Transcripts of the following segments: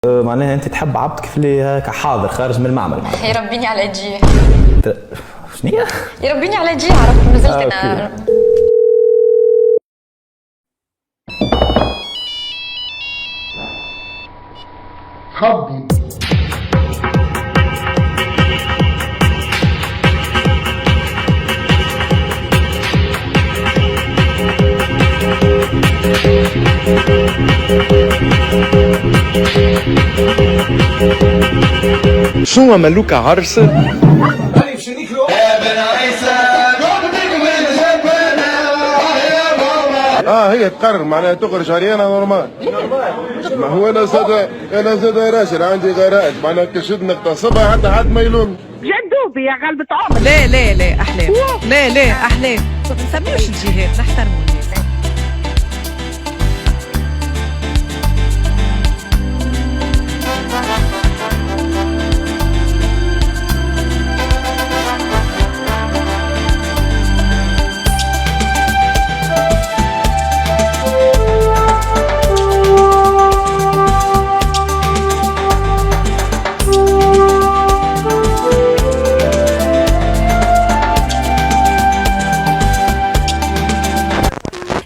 معناها انت تحب عبد كيف اللي هكا حاضر خارج من المعمل. يربيني على جي. شنيا؟ يربيني على جي، عرفت مازلت انا. حبي شنو ملوكة عرس؟ هي تقرر معناها تخرج عريانة نورمال. ما هو انا زاد راشد عندي غراج معناها كشد نغتصبها حتى حد ما يلومني. جدوبي يا غلبة عمر. لا احلام. لا احلام. ما نسميوش الجهات، نحترموا الناس.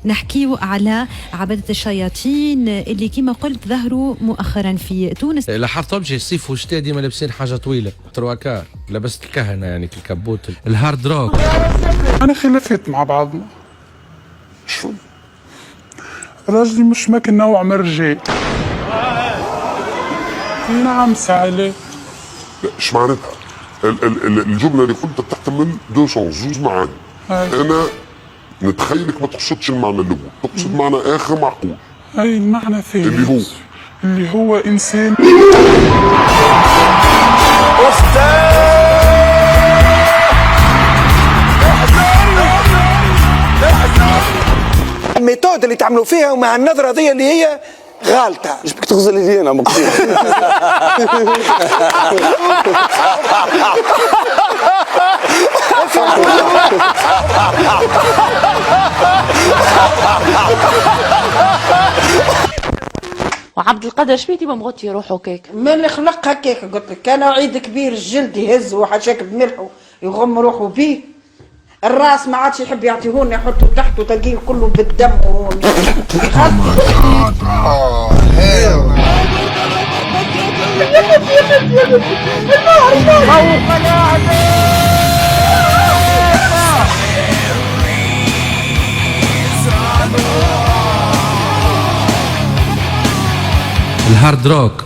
نحكيو على عبادة الشياطين اللي كما قلت ظهروا مؤخرا في تونس. لاحظتهمش الصيف والشتاء ديما لابسين حاجه طويله ترواكار، لبست الكهنه يعني الكبوت الهارد روك. انا خلافات مع بعضنا. شو راجلي مش ماكن نوع من الرجال. نعم سعلي. ايش معناتها؟ الجمله اللي قلتها تحتمل دو سونس، زوج معاني. انا نتخيلك ما تقصدش المعنى الاول، تقصد معنى اخر معقول. اي المعنى الثاني اللي هو انسان. الميثود اللي تعملوا فيها ومع النظره ذي اللي هي غالطه. ايش بك تغزل لي انا مقصود؟ وعبد القادر شبيتي ما مغطي روحه كيك؟ من خلق هكاك قلت لك، كان عيد كبير الجلد يهز وحشاك بملحه يغم روحه بيه. الراس ما عادش يحب يعطيهولنا يحطه تحته تلقيه كله بالدم الهارد روك